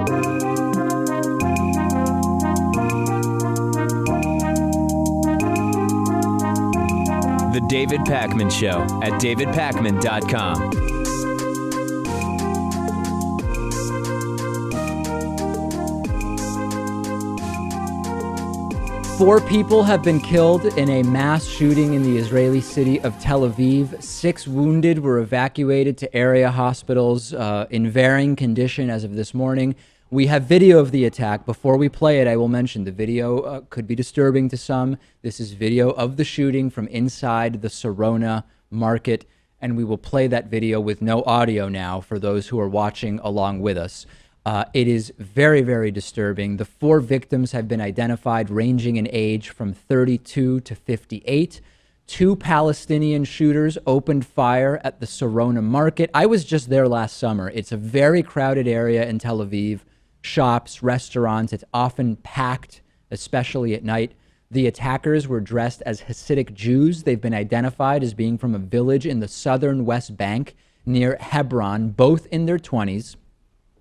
The David Pakman Show at davidpakman.com. Four people have been killed in a mass shooting in the Israeli city of Tel Aviv. 6 wounded were evacuated to area hospitals in varying condition as of this morning. We have video of the attack. Before we play it, I will mention the video could be disturbing to some. This is video of the shooting from inside the Sarona market, and we will play that video with no audio now for those who are watching along with us. It is very, very disturbing. The 4 victims have been identified, ranging in age from 32 to 58. 2 Palestinian shooters opened fire at the Sarona market. I was just there last summer. It's a very crowded area in Tel Aviv. Shops, restaurants, it's often packed, especially at night. The attackers were dressed as Hasidic Jews. They've been identified as being from a village in the southern West Bank near Hebron, both in their 20s.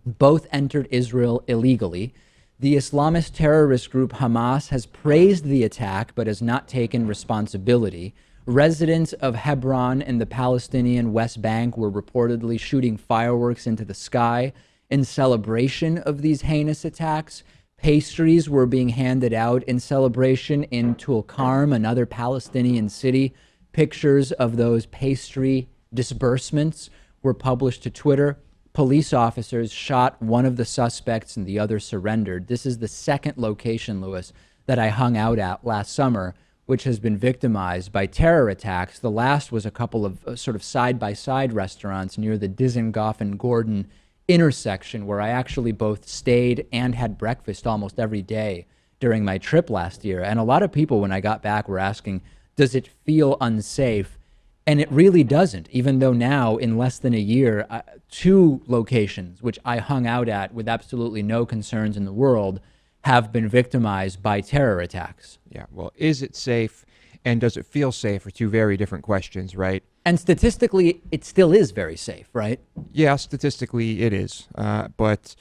Both entered Israel illegally. The Islamist terrorist group Hamas has praised the attack but has not taken responsibility. Residents of Hebron in the Palestinian West Bank were reportedly shooting fireworks into the sky in celebration of these heinous attacks. Pastries were being handed out in celebration in Tulkarm, another Palestinian city. Pictures of those pastry disbursements were published to Twitter. Police officers shot one of the suspects and the other surrendered. This is the second location, Lewis, that I hung out at last summer, which has been victimized by terror attacks. The last was a couple of sort of side-by-side restaurants near the Dizengoff and Gordon intersection, where I actually both stayed and had breakfast almost every day during my trip last year. And a lot of people, when I got back, were asking, does it feel unsafe? And it really doesn't, even though now, in less than a year, 2 locations, which I hung out at with absolutely no concerns in the world, have been victimized by terror attacks. Yeah, well, is it safe and does it feel safe are 2 very different questions, right? And statistically, it still is very safe, right? Yeah, statistically it is. But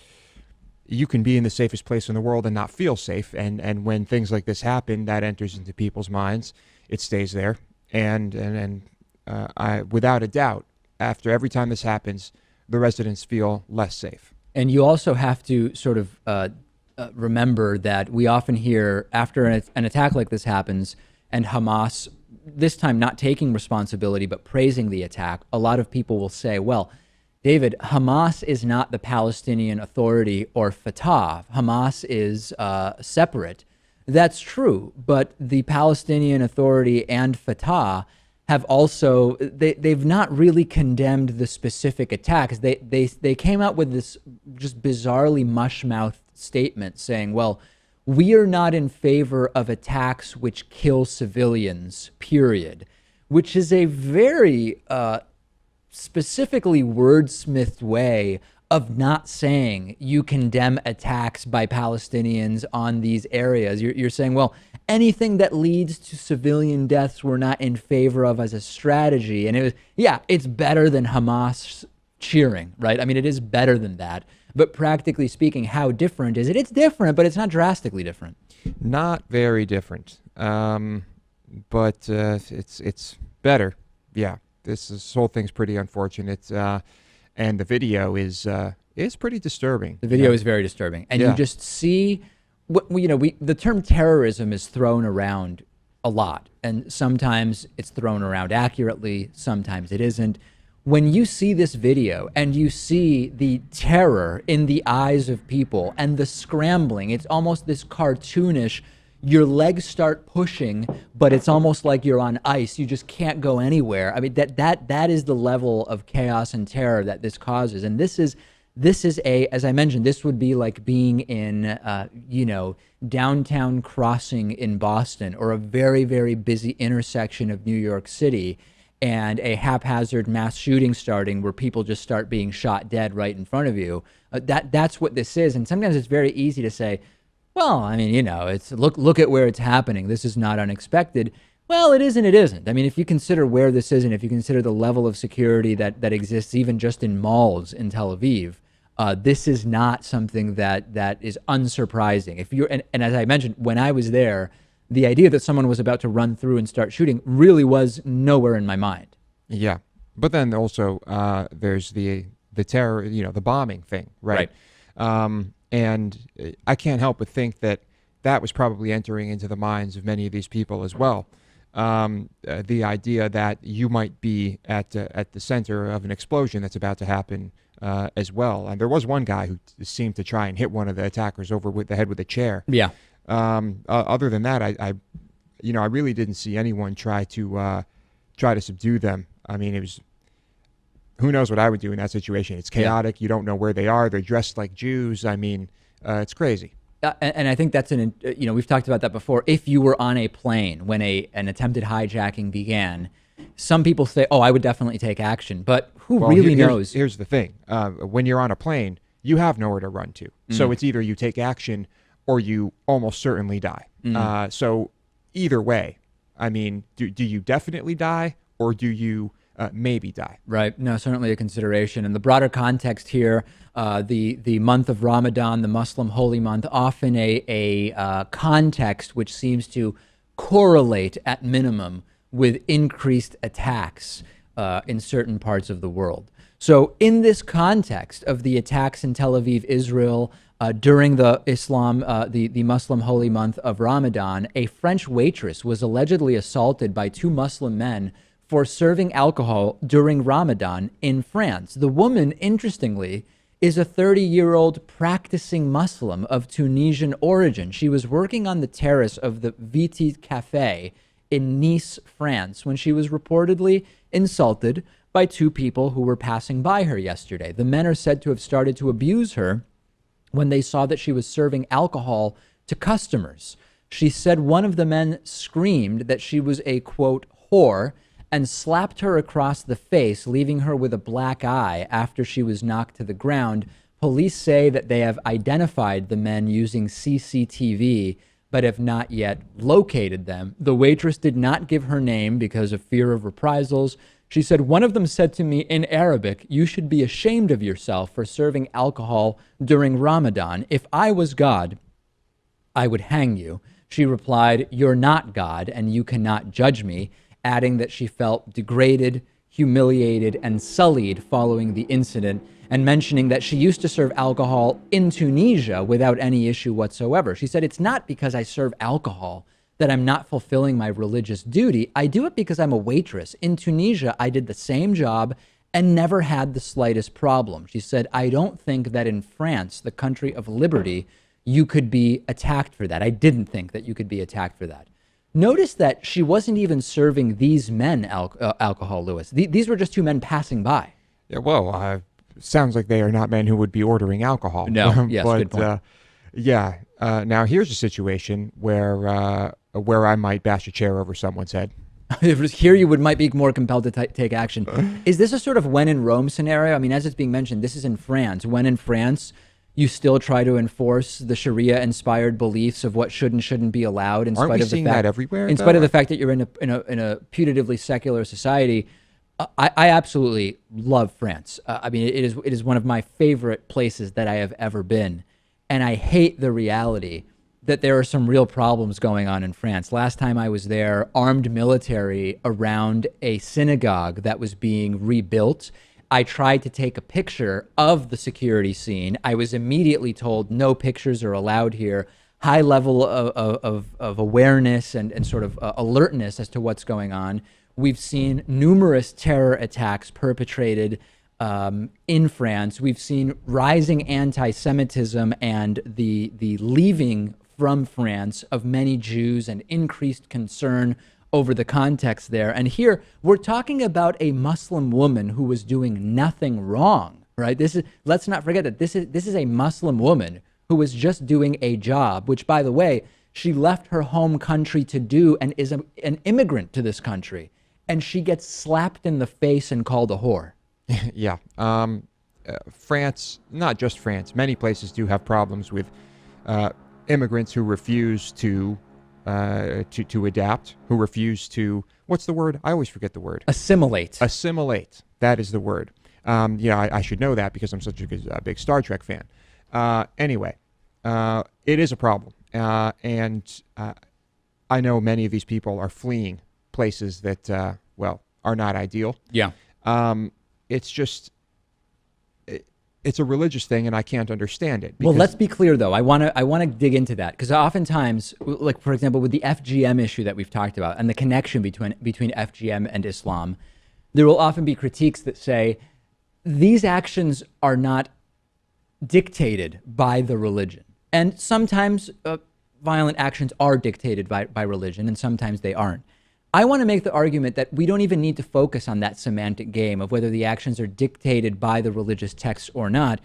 you can be in the safest place in the world and not feel safe. And when things like this happen, that enters into people's minds. It stays there. And without a doubt, after every time this happens, the residents feel less safe. And you also have to sort of remember that we often hear after an attack like this happens and Hamas, this time not taking responsibility but praising the attack, a lot of people will say, well, David, Hamas is not the Palestinian Authority or Fatah. Hamas is separate. That's true, but the Palestinian Authority and Fatah have also, they've not really condemned the specific attacks. They came out with this just bizarrely mush-mouthed statement saying, well, we are not in favor of attacks which kill civilians, period, which is a very specifically wordsmithed way of not saying you condemn attacks by Palestinians on these areas. You're saying, well, anything that leads to civilian deaths we're not in favor of as a strategy. And it was, yeah, it's better than Hamas cheering, right? I mean, it is better than that. But practically speaking, how different is it? It's different, but it's not drastically different. Not very different, but it's better. Yeah, this whole thing's pretty unfortunate, and the video is pretty disturbing. The video is very disturbing, and you just see, the term terrorism is thrown around a lot, and sometimes it's thrown around accurately, sometimes it isn't. When you see this video and you see the terror in the eyes of people and the scrambling, it's almost this cartoonish, your legs start pushing, but it's almost like you're on ice. You just can't go anywhere. I mean, that is the level of chaos and terror that this causes. And this is as I mentioned, this would be like being in, downtown Crossing in Boston or a very, very busy intersection of New York City, and a haphazard mass shooting starting where people just start being shot dead right in front of you. That's what this is. And sometimes it's very easy to say, well, I mean, it's look at where it's happening. This is not unexpected. Well, it is and it isn't. I mean, if you consider where this is and if you consider the level of security that exists even just in malls in Tel Aviv, This is not something that is unsurprising. If you're, and as I mentioned, when I was there, the idea that someone was about to run through and start shooting really was nowhere in my mind. Yeah, but then also there's the terror, the bombing thing, right? And I can't help but think that was probably entering into the minds of many of these people as well. The idea that you might be at the center of an explosion that's about to happen as well. And there was one guy who seemed to try and hit one of the attackers over with the head with a chair. Yeah. Other than that, I really didn't see anyone try to subdue them. I mean, it was, who knows what I would do in that situation? It's chaotic. Yeah. You don't know where they are. They're dressed like Jews. I mean, it's crazy. And I think that's we've talked about that before. If you were on a plane when an attempted hijacking began, some people say, "Oh, I would definitely take action," but who really knows? Here's the thing: when you're on a plane, you have nowhere to run to. So it's either you take action or you almost certainly die. So either way, I mean, do you definitely die or do you maybe die? Right. No, certainly a consideration. And the broader context here, the month of Ramadan, the Muslim holy month, often a context which seems to correlate at minimum with increased attacks in certain parts of the world. So in this context of the attacks in Tel Aviv, Israel, during the Muslim holy month of Ramadan, a French waitress was allegedly assaulted by two Muslim men for serving alcohol during Ramadan in France. The woman, interestingly, is a 30-year-old practicing Muslim of Tunisian origin. She was working on the terrace of the Viti Cafe in Nice, France, when she was reportedly insulted by two people who were passing by her yesterday. The men are said to have started to abuse her when they saw that she was serving alcohol to customers. She said one of the men screamed that she was a, quote, whore, and slapped her across the face, leaving her with a black eye after she was knocked to the ground. Police say that they have identified the men using CCTV, but have not yet located them. The waitress did not give her name because of fear of reprisals. She said, one of them said to me in Arabic, "You should be ashamed of yourself for serving alcohol during Ramadan. If I was God, I would hang you." She replied, "You're not God, and you cannot judge me," adding that she felt degraded, humiliated, and sullied following the incident, and mentioning that she used to serve alcohol in Tunisia without any issue whatsoever. She said, "It's not because I serve alcohol that I'm not fulfilling my religious duty. I do it because I'm a waitress. In Tunisia, I did the same job and never had the slightest problem." She said, "I don't think that in France, the country of liberty, you could be attacked for that. I didn't think that you could be attacked for that." Notice that she wasn't even serving these men alcohol, Lewis. These were just two men passing by. Yeah, well, sounds like they are not men who would be ordering alcohol. No, yes, but, good point. Now here's a situation where I might bash a chair over someone's head. If it was here, you might be more compelled to take action. Is this a sort of when in Rome scenario? I mean, as it's being mentioned, this is in France. When in France, you still try to enforce the Sharia-inspired beliefs of what should and shouldn't be allowed. Aren't we seeing that everywhere? In spite of the fact that you're in a putatively secular society, I absolutely love France. I mean, it is one of my favorite places that I have ever been, and I hate the reality that there are some real problems going on in France. Last time I was there, armed military around a synagogue that was being rebuilt. I tried to take a picture of the security scene. I was immediately told no pictures are allowed here. High level of awareness and sort of alertness as to what's going on. We've seen numerous terror attacks perpetrated in France. We've seen rising anti-Semitism and the leaving from France of many Jews and increased concern over the context there. And here we're talking about a Muslim woman who was doing nothing wrong, right? Let's not forget that this is a Muslim woman who was just doing a job, which, by the way, she left her home country to do and is an immigrant to this country. And she gets slapped in the face and called a whore. Yeah. France, not just France, many places do have problems with immigrants who refuse to adapt, who refuse to, what's the word? I always forget the word. Assimilate. Assimilate. That is the word. I should know that because I'm such a big Star Trek fan. Anyway, it is a problem. And I know many of these people are fleeing places that, are not ideal. Yeah. It's just, it's a religious thing, and I can't understand it. Well, let's be clear, though. I want to dig into that, because oftentimes, like, for example, with the FGM issue that we've talked about and the connection between FGM and Islam, there will often be critiques that say these actions are not dictated by the religion. And sometimes violent actions are dictated by religion, and sometimes they aren't. I want to make the argument that we don't even need to focus on that semantic game of whether the actions are dictated by the religious text or not.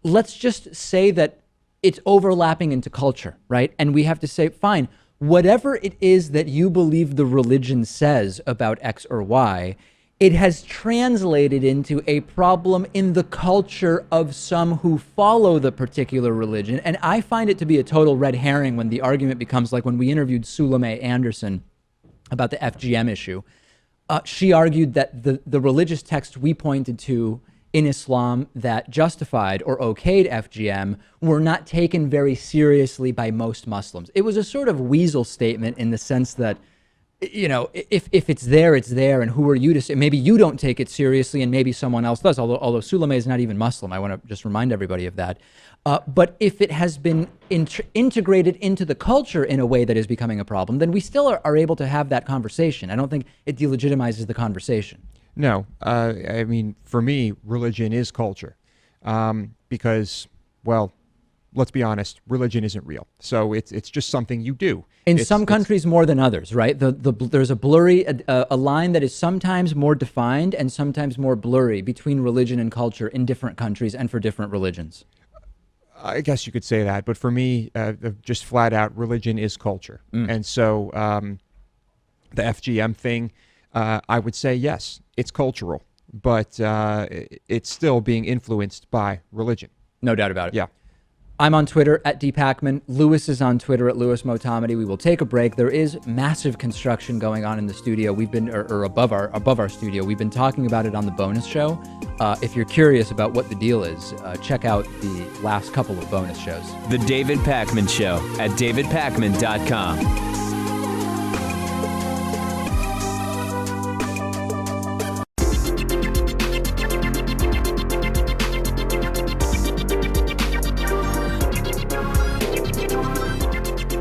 Let's just say that it's overlapping into culture, right? And we have to say, fine, whatever it is that you believe the religion says about X or Y, it has translated into a problem in the culture of some who follow the particular religion. And I find it to be a total red herring when the argument becomes like when we interviewed Suleimeh Anderson about the FGM issue. She argued that the religious text we pointed to in Islam that justified or okayed FGM were not taken very seriously by most Muslims. It was a sort of weasel statement in the sense that, you know, if it's there, it's there, and who are you to say? Maybe you don't take it seriously, and maybe someone else does. Although Suleimeh is not even Muslim, I want to just remind everybody of that. But if it has been integrated into the culture in a way that is becoming a problem, then we still are able to have that conversation. I don't think it delegitimizes the conversation. No, I mean, for me, religion is culture, because, well, let's be honest, religion isn't real. So it's just something you do. In some countries more than others, right? There's a blurry, a line that is sometimes more defined and sometimes more blurry between religion and culture in different countries and for different religions. I guess you could say that, but for me, just flat out, religion is culture. And so the FGM thing, I would say, yes, it's cultural, but it's still being influenced by religion. No doubt about it. Yeah. I'm on Twitter at @dpakman. Lewis is on Twitter at @LewisMotamedy. We will take a break. There is massive construction going on in the studio. We've been, or above our studio. We've been talking about it on the bonus show. If you're curious about what the deal is, check out the last couple of bonus shows. The David Pakman Show at davidpakman.com.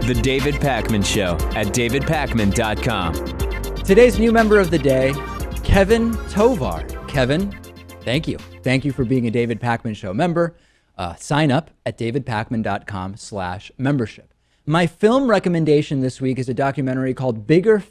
The David Pakman Show at davidpakman.com. Today's new member of the day, Kevin Tovar. Kevin, thank you. Thank you for being a David Pakman Show member. Sign up at davidpakman.com/membership. My film recommendation this week is a documentary called Bigger,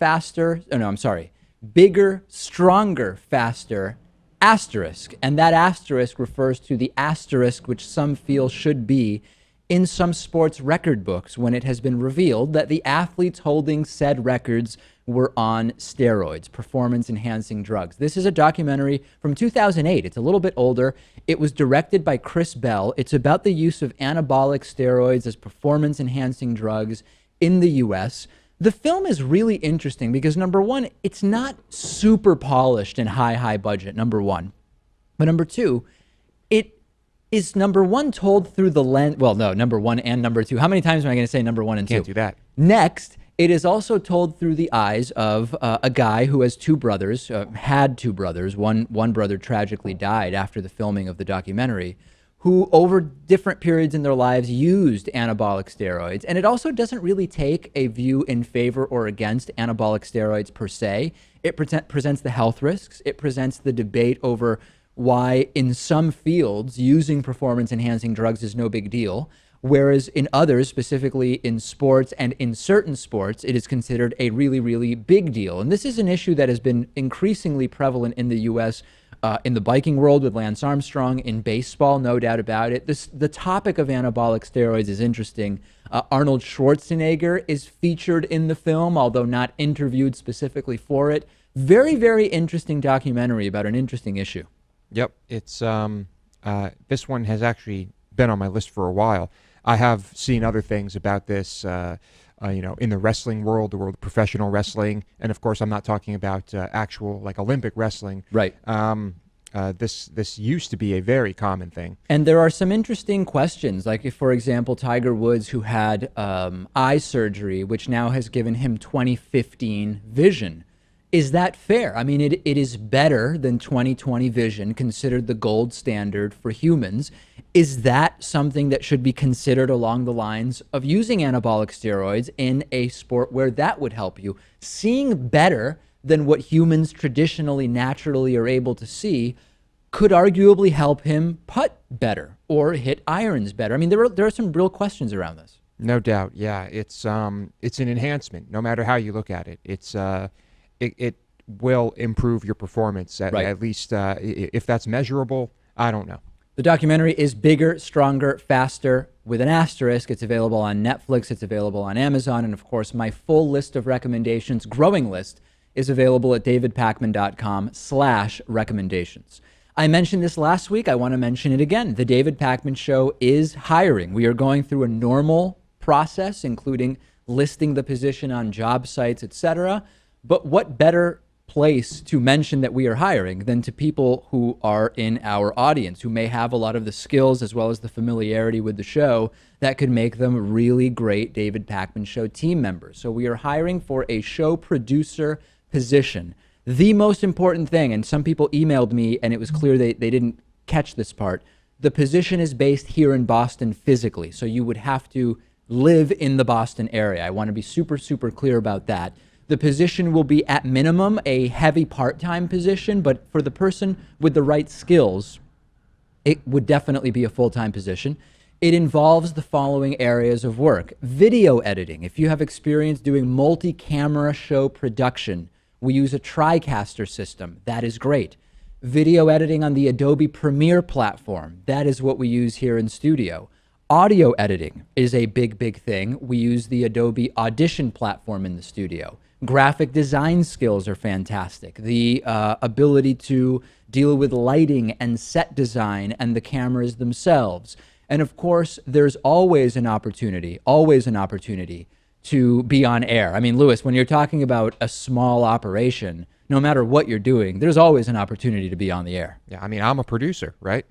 Stronger, Faster, asterisk. And that asterisk refers to the asterisk which some feel should be in some sports record books when it has been revealed that the athletes holding said records were on steroids, performance-enhancing drugs. This is a documentary from 2008. It's a little bit older. It was directed by Chris Bell. It's about the use of anabolic steroids as performance-enhancing drugs in the U.S. The film is really interesting because, number one, it's not super polished and high budget, number one. But number two, it is, number one, told through the lens. Well, no, number one and number two. How many times am I going to say number one and two? Can't do that. Next, it is also told through the eyes of a guy who has two brothers, had two brothers. One brother tragically died after the filming of the documentary, who over different periods in their lives used anabolic steroids. And it also doesn't really take a view in favor or against anabolic steroids per se. It presents the health risks. It presents the debate over why in some fields using performance-enhancing drugs is no big deal, whereas in others, specifically in sports and in certain sports, it is considered a really, really big deal. And this is an issue that has been increasingly prevalent in the U.S., in the biking world with Lance Armstrong, in baseball, no doubt about it. The topic of anabolic steroids is interesting. Arnold Schwarzenegger is featured in the film, although not interviewed specifically for it. Very, very interesting documentary about an interesting issue. Yep, it's this one has actually been on my list for a while. I have seen other things about this, in the wrestling world, the world of professional wrestling, and of course, I'm not talking about actual like Olympic wrestling. Right. This used to be a very common thing. And there are some interesting questions, like if, for example, Tiger Woods, who had eye surgery, which now has given him 2015 vision. Is that fair? I mean, it is better than 20/20 vision, considered the gold standard for humans. Is that something that should be considered along the lines of using anabolic steroids in a sport where that would help you? Seeing better than what humans traditionally, naturally are able to see could arguably help him putt better or hit irons better. I mean, there are some real questions around this. No doubt. Yeah, it's an enhancement, no matter how you look at it. It will improve your performance, at least if that's measurable. I don't know. The documentary is Bigger, Stronger, Faster with an asterisk. It's available on Netflix. It's available on Amazon. And of course, my full list of recommendations, growing list, is available at davidpakman.com/recommendations. I mentioned this last week. I want to mention it again. The David Pakman Show is hiring. We are going through a normal process, including listing the position on job sites, etc. But what better place to mention that we are hiring than to people who are in our audience, who may have a lot of the skills as well as the familiarity with the show that could make them really great David Pakman Show team members. So we are hiring for a show producer position. The most important thing, and some people emailed me and it was clear they didn't catch this part, the position is based here in Boston physically. So you would have to live in the Boston area. I want to be super, super clear about that. The position will be at minimum a heavy part-time position, but for the person with the right skills, it would definitely be a full-time position. It involves the following areas of work. Video editing. If you have experience doing multi-camera show production, we use a TriCaster system. That is great. Video editing on the Adobe Premiere platform. That is what we use here in studio. Audio editing is a big, big thing. We use the Adobe Audition platform in the studio. Graphic design skills are fantastic. The ability to deal with lighting and set design and the cameras themselves. And of course, there's always an opportunity to be on air. I mean, Louis, when you're talking about a small operation, no matter what you're doing, there's always an opportunity to be on the air. Yeah, I mean, I'm a producer, right?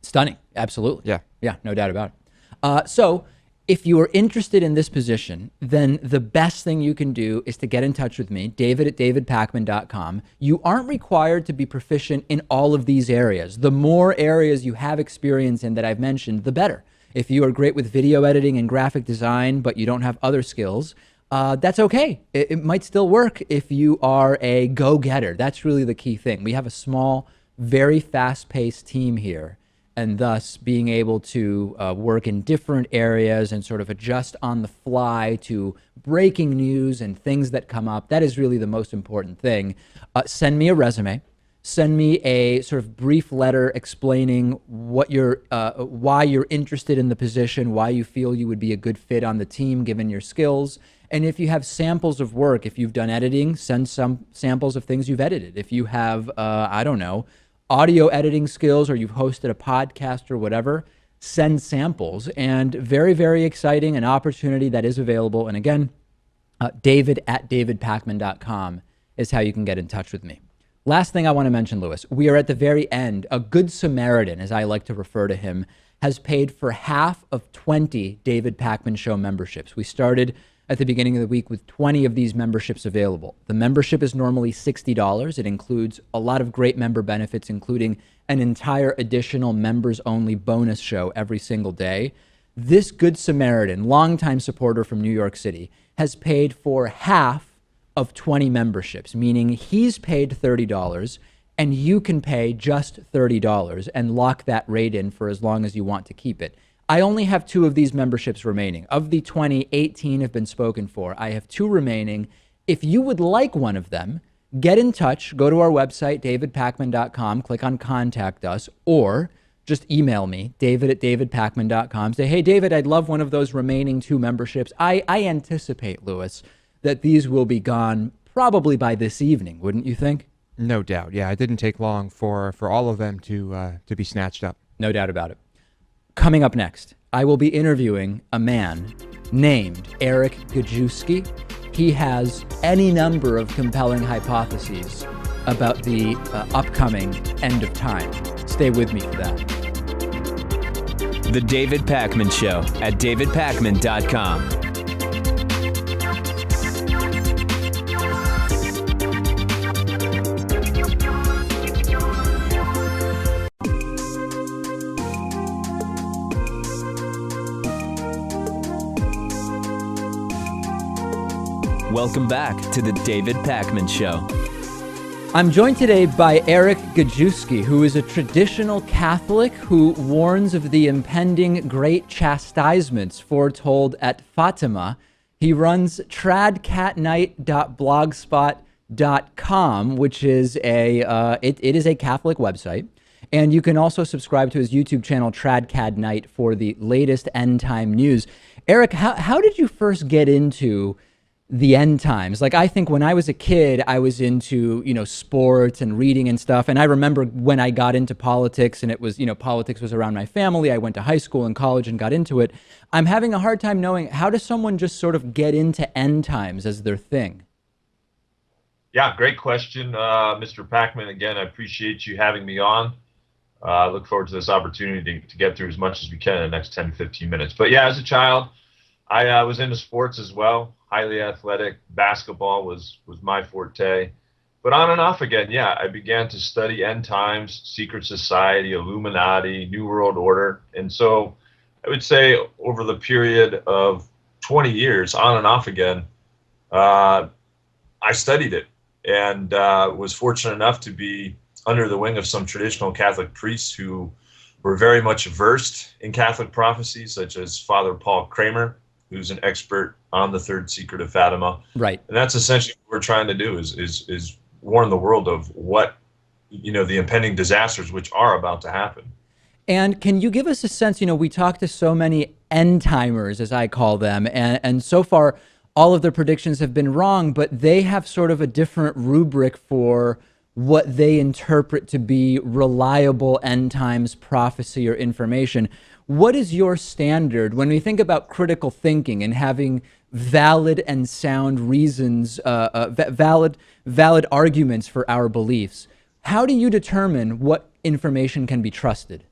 Stunning. Absolutely. Yeah. Yeah, no doubt about it. So if you are interested in this position, then the best thing you can do is to get in touch with me, David at davidpakman.com. You aren't required to be proficient in all of these areas. The more areas you have experience in that I've mentioned, the better. If you are great with video editing and graphic design, but you don't have other skills, that's okay. It might still work if you are a go-getter. That's really the key thing. We have a small, very fast-paced team here, and thus being able to work in different areas and sort of adjust on the fly to breaking news and things that come up. That is really the most important thing. Send me a resume. Send me a sort of brief letter explaining what why you're interested in the position, why you feel you would be a good fit on the team given your skills. And if you have samples of work, if you've done editing, send some samples of things you've edited. If you have, audio editing skills, or you've hosted a podcast or whatever, send samples. And very, very exciting, an opportunity that is available. And again, David at davidpakman.com is how you can get in touch with me. Last thing I want to mention, Louis, we are at the very end. A good Samaritan, as I like to refer to him, has paid for half of 20 David Pakman Show memberships. We started at the beginning of the week with 20 of these memberships available. The membership is normally $60. It includes a lot of great member benefits, including an entire additional members-only bonus show every single day. This Good Samaritan, longtime supporter from New York City, has paid for half of 20 memberships, meaning he's paid $30 and you can pay just $30 and lock that rate in for as long as you want to keep it. I only have 2 of these memberships remaining. Of the 20, 18 have been spoken for. I have 2 remaining. If you would like one of them, get in touch. Go to our website, davidpakman.com, click on Contact Us, or just email me, david at davidpakman.com. Say, hey, David, I'd love one of those remaining 2 memberships. I anticipate, Louis, that these will be gone probably by this evening, wouldn't you think? No doubt. Yeah, it didn't take long for all of them to be snatched up. No doubt about it. Coming up next, I will be interviewing a man named Eric Gajewski. He has any number of compelling hypotheses about the upcoming end of time. Stay with me for that. The David Pakman Show at davidpakman.com. Welcome back to the David Pakman Show. I'm joined today by Eric Gajewski, who is a traditional Catholic who warns of the impending great chastisements foretold at Fatima. He runs tradcatnight.blogspot.com, which is it is a Catholic website. And you can also subscribe to his YouTube channel, TradCadNight, for the latest end time news. Eric, how did you first get into the end times? Like, I think when I was a kid, I was into, sports and reading and stuff. And I remember when I got into politics, and it was, politics was around my family. I went to high school and college and got into it. I'm having a hard time knowing, how does someone just sort of get into end times as their thing? Yeah, great question, Mr. Pakman. Again, I appreciate you having me on. I look forward to this opportunity to get through as much as we can in the next 10 to 15 minutes. But yeah, as a child, I was into sports as well. Highly athletic. Basketball was my forte. But on and off again, yeah, I began to study end times, secret society, Illuminati, New World Order. And so I would say over the period of 20 years, on and off again, I studied it and was fortunate enough to be under the wing of some traditional Catholic priests who were very much versed in Catholic prophecies, such as Father Paul Kramer, who's an expert on the third secret of Fatima. Right. And that's essentially what we're trying to do is warn the world of what, the impending disasters which are about to happen. And can you give us a sense, we talk to so many end timers, as I call them, and so far all of their predictions have been wrong, but they have sort of a different rubric for what they interpret to be reliable end times prophecy or information. What is your standard when we think about critical thinking and having valid and sound reasons, valid arguments for our beliefs? How do you determine what information can be trusted?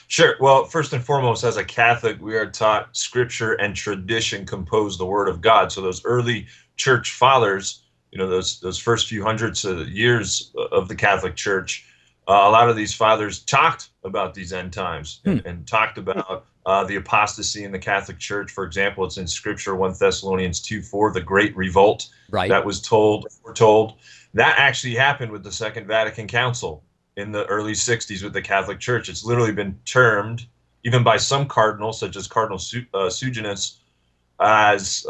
Sure. Well, first and foremost, as a Catholic, we are taught Scripture and tradition compose the Word of God. So those early church fathers, those first few hundreds of years of the Catholic Church, a lot of these fathers talked about these end times and talked about the apostasy in the Catholic Church. For example, it's in Scripture, 1 Thessalonians 2:4, the Great Revolt that was foretold. That actually happened with the Second Vatican Council in the early 60s with the Catholic Church. It's literally been termed, even by some cardinals, such as Cardinal Suginus, as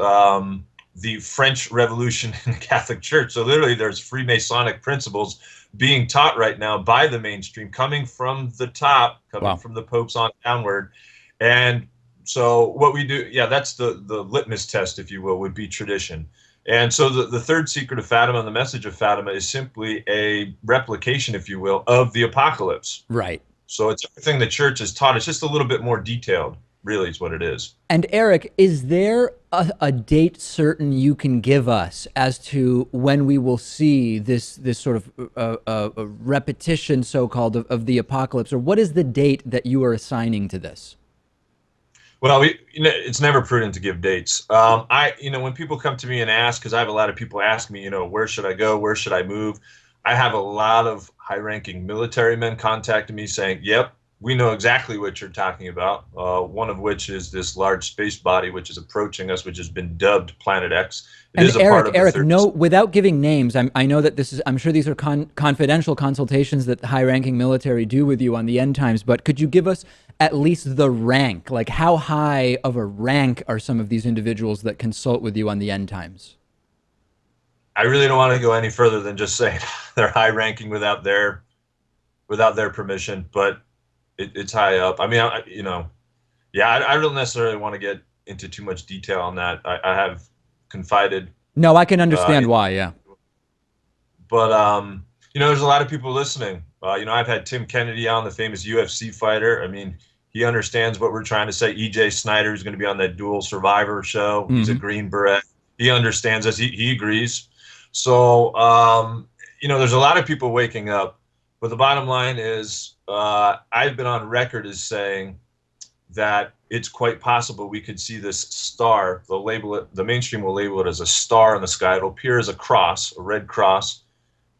the French Revolution in the Catholic Church. So literally there's Freemasonic principles being taught right now by the mainstream, coming from the top, from the popes on downward. And so what we do, that's the litmus test, if you will, would be tradition. And so the third secret of Fatima and the message of Fatima is simply a replication, if you will, of the apocalypse. Right. So it's everything the church has taught. It's just a little bit more detailed, really, is what it is. And Eric, is there a date certain you can give us as to when we will see this sort of repetition, so-called, of the apocalypse? Or what is the date that you are assigning to this? Well, it's never prudent to give dates. When people come to me and ask, because I have a lot of people ask me, where should I go? Where should I move? I have a lot of high-ranking military men contacting me saying, yep, we know exactly what you're talking about. One of which is this large space body which is approaching us, which has been dubbed Planet X. Eric, no, without giving names, I know that I'm sure these are confidential consultations that the high-ranking military do with you on the end times, but could you give us at least the rank? Like, how high of a rank are some of these individuals that consult with you on the end times? I really don't want to go any further than just saying they're high-ranking without their permission, but it's high up. I mean, I don't necessarily want to get into too much detail on that. I have confided. No, I can understand why, yeah. But, there's a lot of people listening. I've had Tim Kennedy on, the famous UFC fighter. I mean, he understands what we're trying to say. EJ Snyder is going to be on that Dual Survivor show. Mm-hmm. He's a Green Beret. He understands us. He agrees. So, there's a lot of people waking up, but the bottom line is I've been on record as saying that it's quite possible we could see this star. They'll label it, the mainstream will label it as a star in the sky. It'll appear as a cross, a red cross,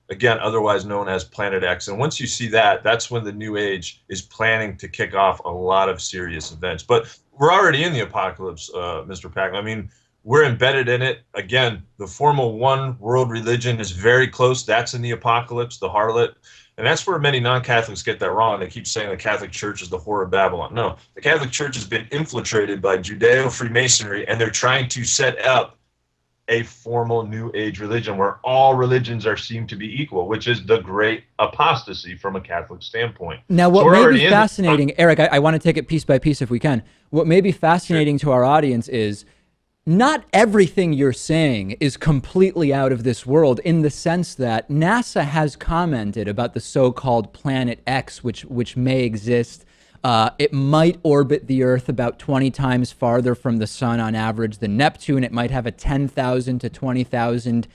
again, otherwise known as Planet X. And once you see that, that's when the New Age is planning to kick off a lot of serious events. But we're already in the apocalypse, Mr. Pakman. I mean, we're embedded in it. Again, the formal one world religion is very close. That's in the apocalypse, the harlot. And that's where many non-Catholics get that wrong. They keep saying the Catholic Church is the whore of Babylon. No, the Catholic Church has been infiltrated by Judeo-Freemasonry, and they're trying to set up a formal New Age religion where all religions are seen to be equal, which is the great apostasy from a Catholic standpoint. Now, what may be fascinating, Eric, I want to take it piece by piece if we can. What may be fascinating to our audience is not everything you're saying is completely out of this world, in the sense that NASA has commented about the so-called Planet X, which may exist. It might orbit the Earth about 20 times farther from the sun on average than Neptune. It might have a 10,000 to 20,000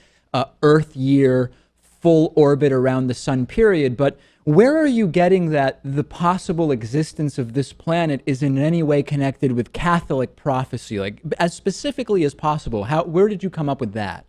Earth year full orbit around the sun period. But where are you getting that the possible existence of this planet is in any way connected with Catholic prophecy, like as specifically as possible? Where did you come up with that?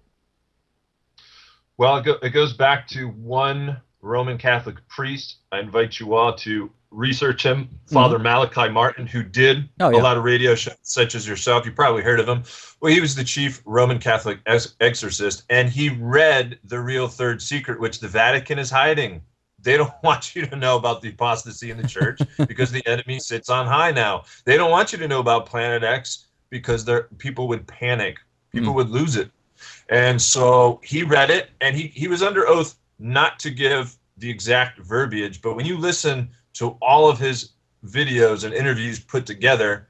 Well, it goes back to one Roman Catholic priest. I invite you all to research him, Father Malachi Martin, who did a lot of radio shows such as yourself. You probably heard of him. Well, he was the chief Roman Catholic exorcist, and he read the real third secret, which the Vatican is hiding. They don't want you to know about the apostasy in the church because the enemy sits on high now. They don't want you to know about Planet X because people would panic. People would lose it. And so he read it, and he was under oath not to give the exact verbiage. But when you listen to all of his videos and interviews put together,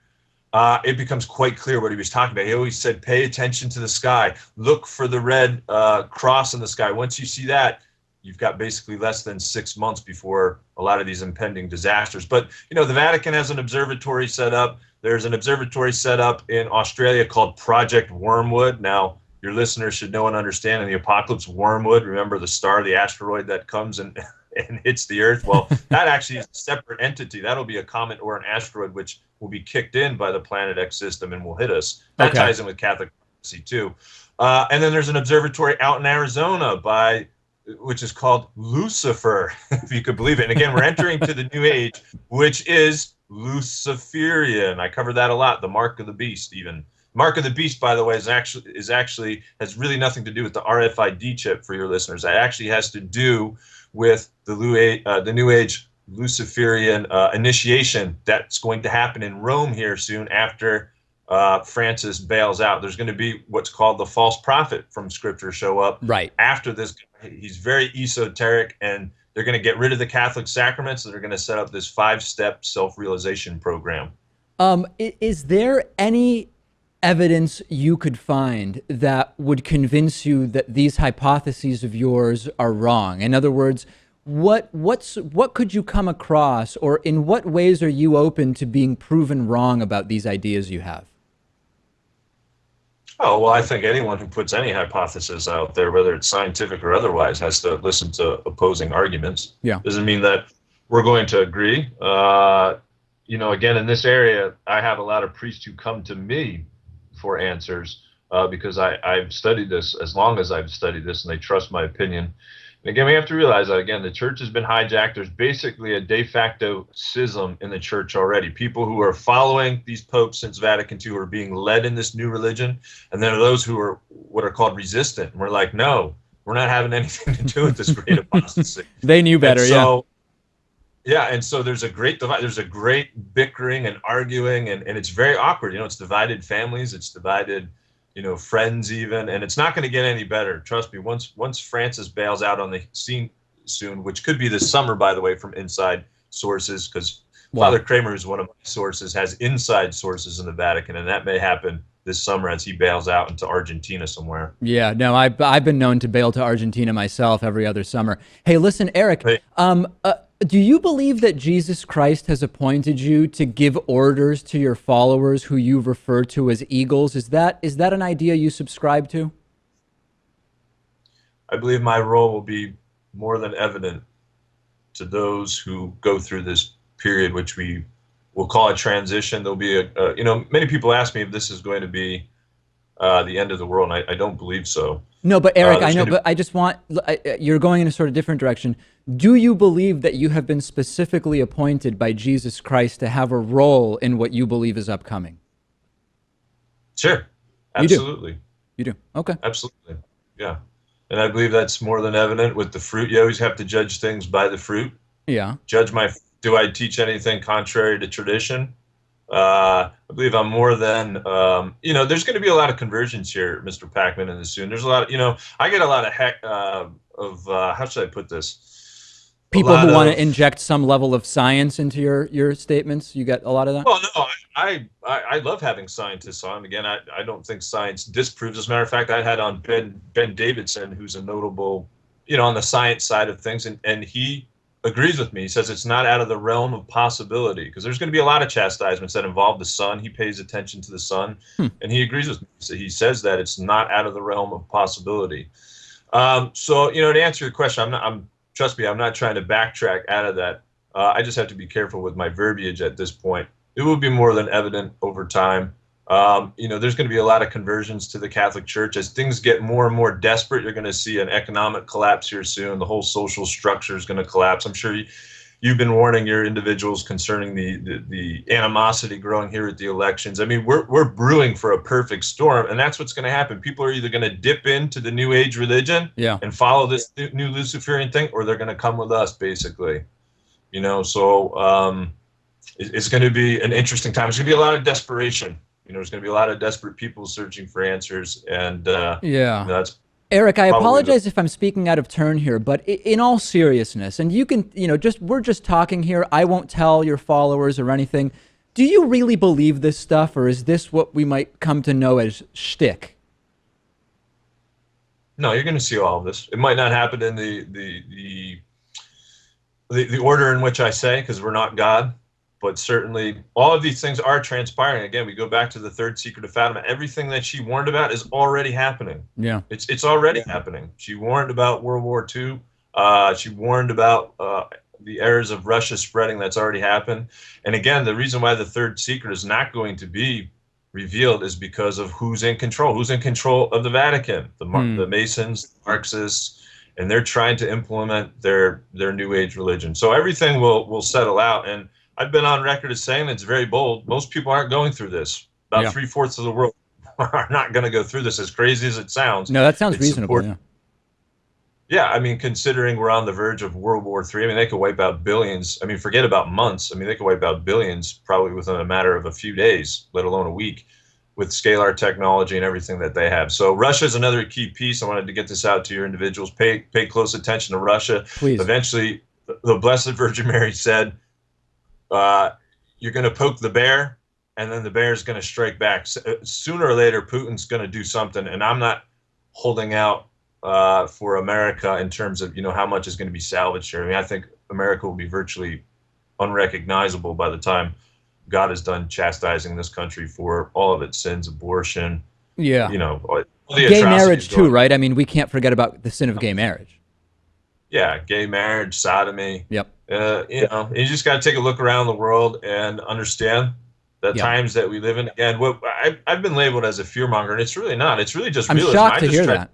it becomes quite clear what he was talking about. He always said, pay attention to the sky. Look for the red cross in the sky. Once you see that, you've got basically less than 6 months before a lot of these impending disasters. But, the Vatican has an observatory set up. There's an observatory set up in Australia called Project Wormwood. Now, your listeners should know and understand in the apocalypse, Wormwood, remember the star, the asteroid that comes and hits the Earth? Well, that actually is a separate entity. That'll be a comet or an asteroid which will be kicked in by the Planet X system and will hit us. That ties in with Catholic prophecy too. And then there's an observatory out in Arizona which is called Lucifer, if you could believe it. And again, we're entering to the New Age, which is Luciferian. I covered that a lot. The mark of the beast, even. Mark of the beast, by the way, has really nothing to do with the RFID chip for your listeners. It actually has to do with the New Age Luciferian initiation that's going to happen in Rome here soon after Francis bails out. There's going to be what's called the false prophet from Scripture show up right after this. He's very esoteric, and they're going to get rid of the Catholic sacraments, and they're going to set up this 5-step self-realization program. Is there any evidence you could find that would convince you that these hypotheses of yours are wrong? In other words, what could you come across, or in what ways are you open to being proven wrong about these ideas you have? Oh, well, I think anyone who puts any hypothesis out there, whether it's scientific or otherwise, has to listen to opposing arguments. Yeah. Doesn't mean that we're going to agree. Again, in this area, I have a lot of priests who come to me for answers because I've studied this as long as I've studied this, and they trust my opinion. And again, we have to realize that, again, the church has been hijacked. There's basically a de facto schism in the church already. People who are following these popes since Vatican II are being led in this new religion. And then there are those who are what are called resistant. And we're like, no, we're not having anything to do with this great apostasy. They knew better, and so there's a great divide. There's a great bickering and arguing, and it's very awkward. It's divided families. It's divided friends even, and it's not going to get any better. Trust me. Once Francis bails out on the scene soon, which could be this summer, by the way, from inside sources, because Father Kramer, who's one of my sources, has inside sources in the Vatican, and that may happen this summer as he bails out into Argentina somewhere. Yeah, no, I've been known to bail to Argentina myself every other summer. Hey, listen, Eric, do you believe that Jesus Christ has appointed you to give orders to your followers who you refer to as eagles? Is that an idea you subscribe to? I believe my role will be more than evident to those who go through this period, which we will call a transition. There'll be many people ask me if this is going to be the end of the world, and I don't believe so. No, but Eric, I know, but I just want, you're going in a sort of different direction. Do you believe that you have been specifically appointed by Jesus Christ to have a role in what you believe is upcoming? Sure. Absolutely. You do? Okay. Absolutely. Yeah. And I believe that's more than evident with the fruit. You always have to judge things by the fruit. Yeah. Do I teach anything contrary to tradition? I believe I'm more than, there's going to be a lot of conversions here, Mr. Pakman, in this soon. There's a lot of, I get a lot of how should I put this? People who want to inject some level of science into your statements. You get a lot of that? Well, no, I love having scientists on. Again, I don't think science disproves. As a matter of fact, I had on Ben Davidson, who's a notable, on the science side of things, and he agrees with me. He says it's not out of the realm of possibility, because there's going to be a lot of chastisements that involve the sun. He pays attention to the sun, and he agrees with me. So he says that it's not out of the realm of possibility. So, to answer your question, trust me, I'm not trying to backtrack out of that. I just have to be careful with my verbiage at this point. It will be more than evident over time. There's going to be a lot of conversions to the Catholic Church. As things get more and more desperate, you're going to see an economic collapse here soon. The whole social structure is going to collapse. I'm sure you've been warning your individuals concerning the animosity growing here at the elections. I mean, we're brewing for a perfect storm, and that's what's going to happen. People are either going to dip into the New Age religion and follow this new Luciferian thing, or they're going to come with us, basically. So it's going to be an interesting time. There's going to be a lot of desperation. There's going to be a lot of desperate people searching for answers, and that's. Eric, I apologize if I'm speaking out of turn here, but in all seriousness, and you can, we're just talking here. I won't tell your followers or anything. Do you really believe this stuff, or is this what we might come to know as shtick? No, you're going to see all of this. It might not happen in the order in which I say, because we're not God. But certainly, all of these things are transpiring. Again, we go back to the third secret of Fatima. Everything that she warned about is already happening. Yeah, it's already happening. She warned about World War II. She warned about the errors of Russia spreading. That's already happened. And again, the reason why the third secret is not going to be revealed is because of who's in control. Who's in control of the Vatican? The Masons, the Marxists, and they're trying to implement their New Age religion. So everything will settle out. And I've been on record as saying it's very bold. Most people aren't going through this. About 3/4 of the world are not going to go through this, as crazy as it sounds. No, that sounds reasonable. Yeah, I mean, considering we're on the verge of World War III, I mean, they could wipe out billions. I mean, forget about months. I mean, they could wipe out billions probably within a matter of a few days, let alone a week, with scalar technology and everything that they have. So Russia is another key piece. I wanted to get this out to your individuals. Pay close attention to Russia. Please. Eventually, the Blessed Virgin Mary said, you're going to poke the bear, and then the bear is going to strike back. Sooner or later, Putin's going to do something, and I'm not holding out for America in terms of how much is going to be salvaged here. I mean, I think America will be virtually unrecognizable by the time God is done chastising this country for all of its sins, abortion. Yeah, all the gay marriage too, right? I mean, we can't forget about the sin of gay marriage. Yeah, gay marriage, sodomy. Yep. You just got to take a look around the world and understand the times that we live in. Again, I've been labeled as a fearmonger, and it's really not. It's really just realism. I'm shocked to hear that.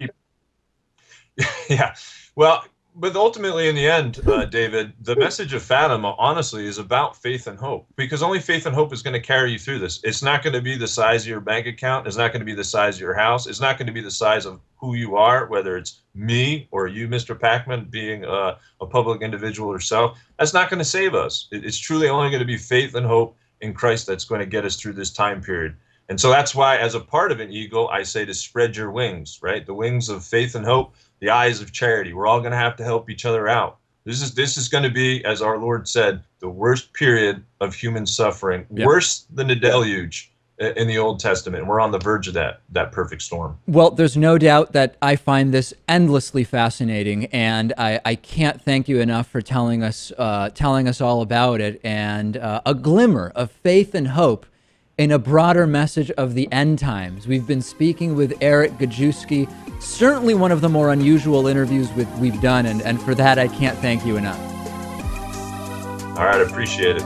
Yeah. Well, but ultimately, in the end, David, the message of Fatima, honestly, is about faith and hope, because only faith and hope is going to carry you through this. It's not going to be the size of your bank account. It's not going to be the size of your house. It's not going to be the size of who you are, whether it's me or you, Mr. Pakman, being a public individual yourself. That's not going to save us. It's truly only going to be faith and hope in Christ that's going to get us through this time period. And so that's why, as a part of an eagle, I say to spread your wings, right? The wings of faith and hope, the eyes of charity. We're all going to have to help each other out. This is going to be, as our Lord said, the worst period of human suffering, worse than the deluge in the Old Testament. And we're on the verge of that perfect storm. Well, there's no doubt that I find this endlessly fascinating, and I can't thank you enough for telling us all about it. And a glimmer of faith and hope in a broader message of the end times. We've been speaking with Eric Gajewski, certainly one of the more unusual interviews we've done, and for that I can't thank you enough. All right, appreciate it.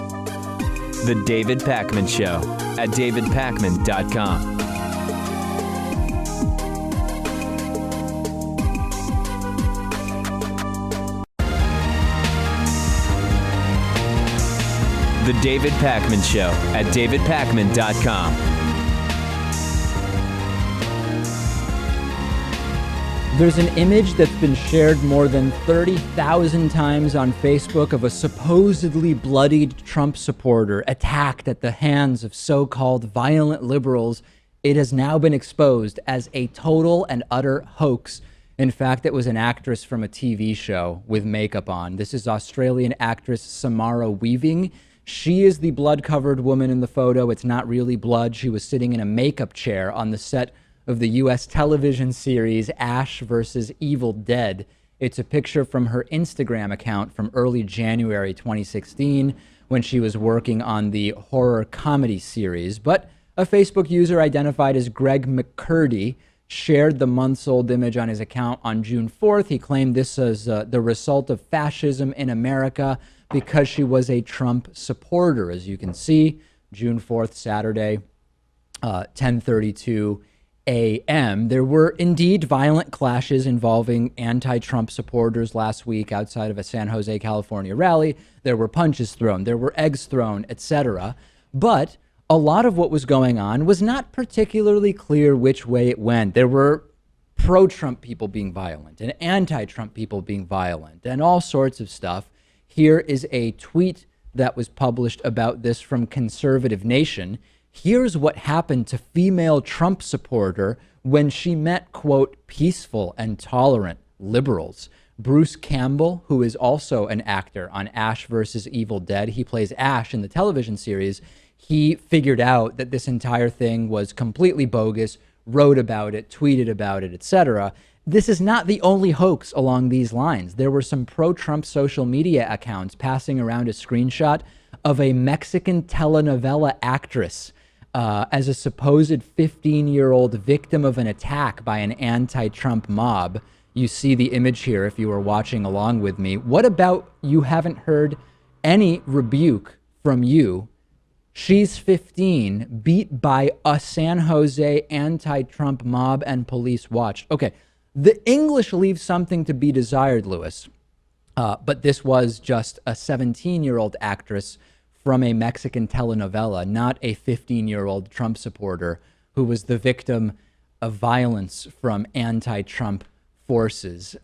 The David Pakman Show at davidpakman.com. The David Pakman Show at davidpakman.com. There's an image that's been shared more than 30,000 times on Facebook of a supposedly bloodied Trump supporter attacked at the hands of so-called violent liberals. It has now been exposed as a total and utter hoax. In fact, it was an actress from a TV show with makeup on. This is Australian actress Samara Weaving. She is the blood-covered woman in the photo. It's not really blood. She was sitting in a makeup chair on the set of the U.S. television series Ash vs. Evil Dead. It's a picture from her Instagram account from early January 2016 when she was working on the horror comedy series. But a Facebook user identified as Greg McCurdy shared the months-old image on his account on June 4th. He claimed this as the result of fascism in America because she was a Trump supporter. As you can see, June 4th, Saturday, 10:32 a.m. There were indeed violent clashes involving anti-Trump supporters last week outside of a San Jose, California rally. There were punches thrown, there were eggs thrown, etc. But a lot of what was going on was not particularly clear which way it went. There were pro-Trump people being violent and anti-Trump people being violent and all sorts of stuff. Here is a tweet that was published about this from Conservative Nation. Here's what happened to female Trump supporter when she met, quote, peaceful and tolerant liberals. Bruce Campbell, who is also an actor on Ash vs. Evil Dead, he plays Ash in the television series. He figured out that this entire thing was completely bogus, wrote about it, tweeted about it, etc. This is not the only hoax along these lines. There were some pro-Trump social media accounts passing around a screenshot of a Mexican telenovela actress as a supposed 15-year-old victim of an attack by an anti-Trump mob. You see the image here if you were watching along with me. What about you haven't heard any rebuke from you? She's 15, beat by a San Jose anti-Trump mob and police watched. Okay, the English leaves something to be desired, Lewis. But this was just a 17-year-old actress from a Mexican telenovela, not a 15-year-old Trump supporter who was the victim of violence from anti-Trump forces.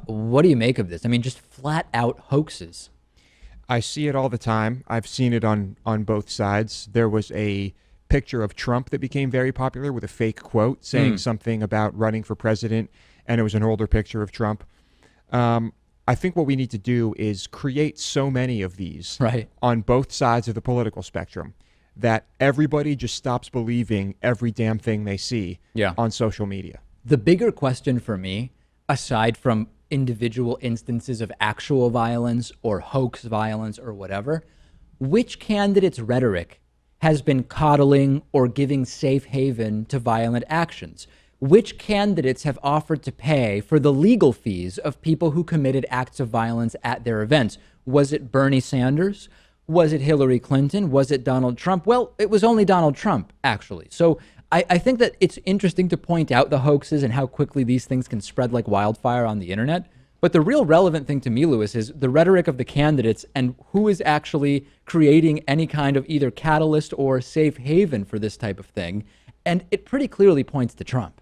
What do you make of this? I mean, just flat out hoaxes. I see it all the time. I've seen it on both sides. There was a picture of Trump that became very popular with a fake quote saying something about running for president, and it was an older picture of Trump. I think what we need to do is create so many of these on both sides of the political spectrum that everybody just stops believing every damn thing they see on social media. The bigger question for me, aside from individual instances of actual violence or hoax violence or whatever, which candidate's rhetoric has been coddling or giving safe haven to violent actions? Which candidates have offered to pay for the legal fees of people who committed acts of violence at their events? Was it Bernie Sanders? Was it Hillary Clinton? Was it Donald Trump? Well, it was only Donald Trump, actually. So I think that it's interesting to point out the hoaxes and how quickly these things can spread like wildfire on the internet. But the real relevant thing to me, Lewis, is the rhetoric of the candidates and who is actually creating any kind of either catalyst or safe haven for this type of thing. And it pretty clearly points to Trump.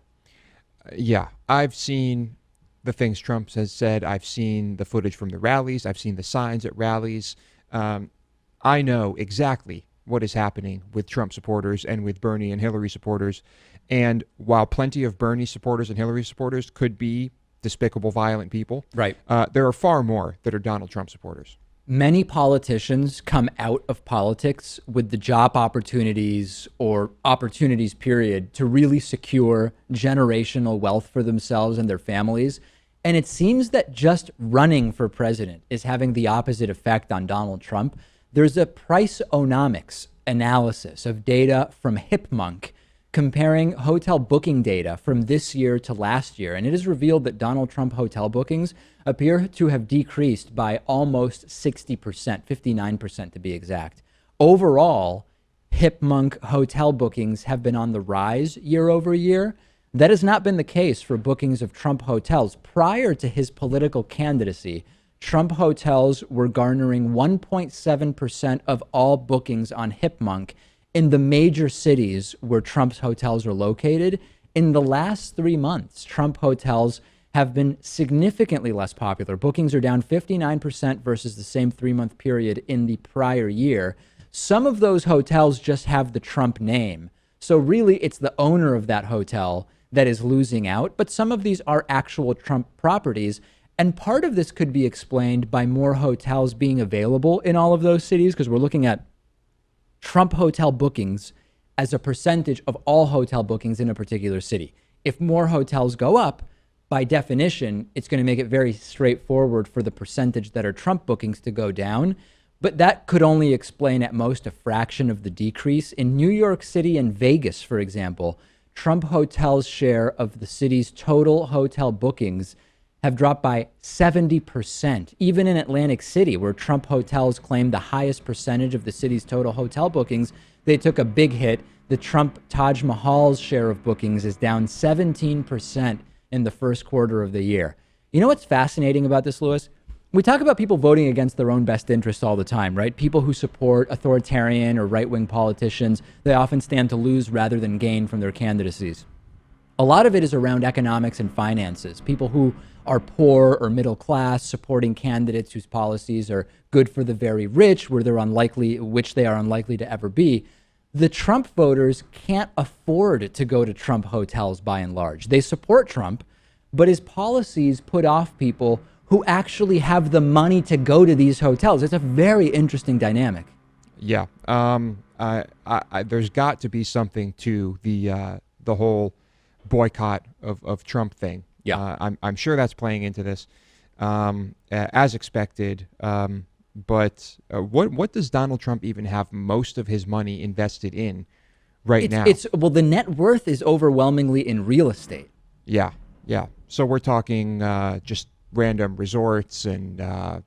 Yeah, I've seen the things Trump has said. I've seen the footage from the rallies. I've seen the signs at rallies. I know exactly what is happening with Trump supporters and with Bernie and Hillary supporters. And while plenty of Bernie supporters and Hillary supporters could be despicable, violent people, there are far more that are Donald Trump supporters. Many politicians come out of politics with the job opportunities or opportunities, period, to really secure generational wealth for themselves and their families. And it seems that just running for president is having the opposite effect on Donald Trump. There's a Priceonomics analysis of data from Hipmunk comparing hotel booking data from this year to last year. And it is revealed that Donald Trump hotel bookings appear to have decreased by almost 60%, 59% to be exact. Overall, Hipmunk hotel bookings have been on the rise year over year. That has not been the case for bookings of Trump hotels. Prior to his political candidacy, Trump hotels were garnering 1.7% of all bookings on Hipmunk in the major cities where Trump's hotels are located. In the last 3 months, Trump hotels have been significantly less popular. Bookings are down 59% versus the same 3-month period in the prior year. Some of those hotels just have the Trump name. So really, it's the owner of that hotel that is losing out. But some of these are actual Trump properties. And part of this could be explained by more hotels being available in all of those cities, because we're looking at Trump hotel bookings as a percentage of all hotel bookings in a particular city. If more hotels go up, by definition, it's going to make it very straightforward for the percentage that are Trump bookings to go down. But that could only explain at most a fraction of the decrease. In New York City and Vegas, for example, Trump hotels' share of the city's total hotel bookings have dropped by 70%. Even in Atlantic City, where Trump hotels claim the highest percentage of the city's total hotel bookings, they took a big hit. The Trump Taj Mahal's share of bookings is down 17% in the first quarter of the year. You know what's fascinating about this, Louis? We talk about people voting against their own best interests all the time, right? People who support authoritarian or right-wing politicians, they often stand to lose rather than gain from their candidacies. A lot of it is around economics and finances. People who are poor or middle class supporting candidates whose policies are good for the very rich, which they are unlikely to ever be. The Trump voters can't afford to go to Trump hotels by and large. They support Trump, but his policies put off people who actually have the money to go to these hotels. It's a very interesting dynamic. Yeah. There's got to be something to the whole boycott of Trump thing. Yeah. I'm sure that's playing into this, as expected. But what does Donald Trump even have most of his money invested in now? Well, the net worth is overwhelmingly in real estate. Yeah. So we're talking just random resorts and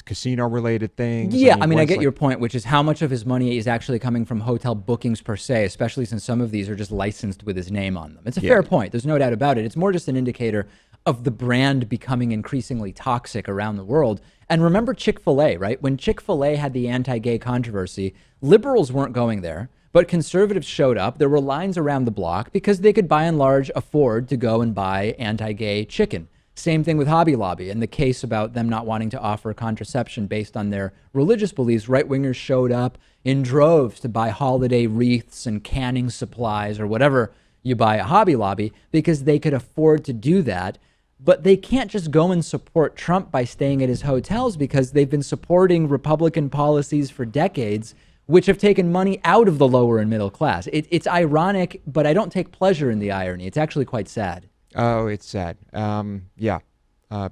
casino-related things. Yeah, I get your point, which is how much of his money is actually coming from hotel bookings per se, especially since some of these are just licensed with his name on them. It's a fair point. There's no doubt about it. It's more just an indicator of the brand becoming increasingly toxic around the world. And remember Chick-fil-A, right? When Chick-fil-A had the anti-gay controversy, liberals weren't going there, but conservatives showed up. There were lines around the block because they could by and large afford to go and buy anti-gay chicken. Same thing with Hobby Lobby and the case about them not wanting to offer contraception based on their religious beliefs. Right-wingers showed up in droves to buy holiday wreaths and canning supplies or whatever you buy at Hobby Lobby because they could afford to do that. But they can't just go and support Trump by staying at his hotels because they've been supporting Republican policies for decades, which have taken money out of the lower and middle class. It's ironic, but I don't take pleasure in the irony. It's actually quite sad. Oh, it's sad.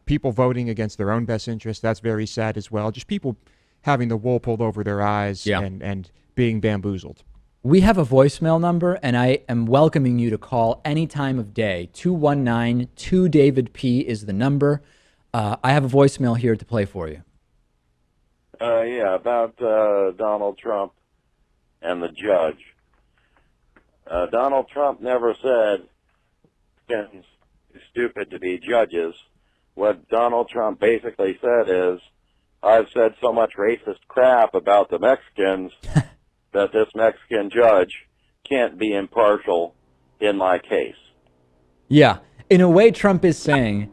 People voting against their own best interests, that's very sad as well. Just people having the wool pulled over their eyes and being bamboozled. We have a voicemail number, and I am welcoming you to call any time of day. 219-2-DAVID-P is the number. I have a voicemail here to play for you. About Donald Trump and the judge. Donald Trump never said it's stupid to be judges. What Donald Trump basically said is, I've said so much racist crap about the Mexicans that this Mexican judge can't be impartial in my case. Yeah. In a way, Trump is saying,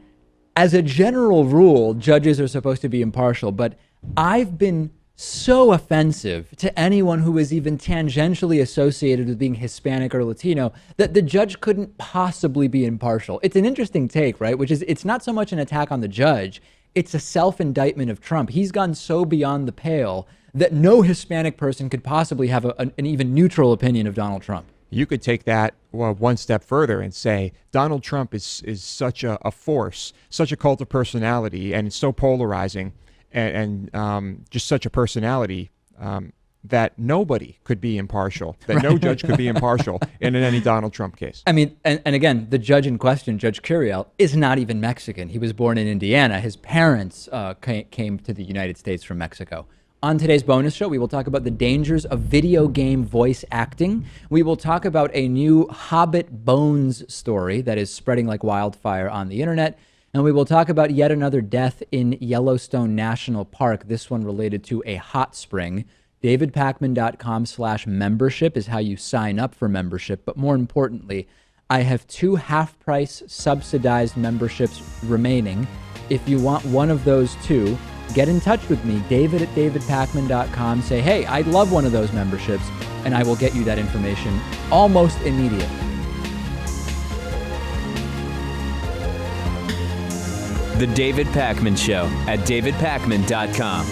as a general rule, judges are supposed to be impartial, but I've been so offensive to anyone who is even tangentially associated with being Hispanic or Latino that the judge couldn't possibly be impartial. It's an interesting take, right? Which is, it's not so much an attack on the judge. It's a self-indictment of Trump. He's gone so beyond the pale that no Hispanic person could possibly have an even neutral opinion of Donald Trump. You could take that one step further and say Donald Trump is such a force, such a cult of personality, and it's so polarizing and just such a personality that nobody could be impartial, that no judge could be impartial in any Donald Trump case. I mean, and again, the judge in question, Judge Curiel, is not even Mexican. He was born in Indiana. His parents came to the United States from Mexico. On today's bonus show, we will talk about the dangers of video game voice acting. We will talk about a new Hobbit Bones story that is spreading like wildfire on the internet. And we will talk about yet another death in Yellowstone National Park, this one related to a hot spring. DavidPakman.com/membership is how you sign up for membership. But more importantly, I have 2 half-price subsidized memberships remaining. If you want one of those 2, get in touch with me, David@DavidPakman.com. Say, hey, I'd love one of those memberships, and I will get you that information almost immediately. The David Pakman Show at DavidPakman.com.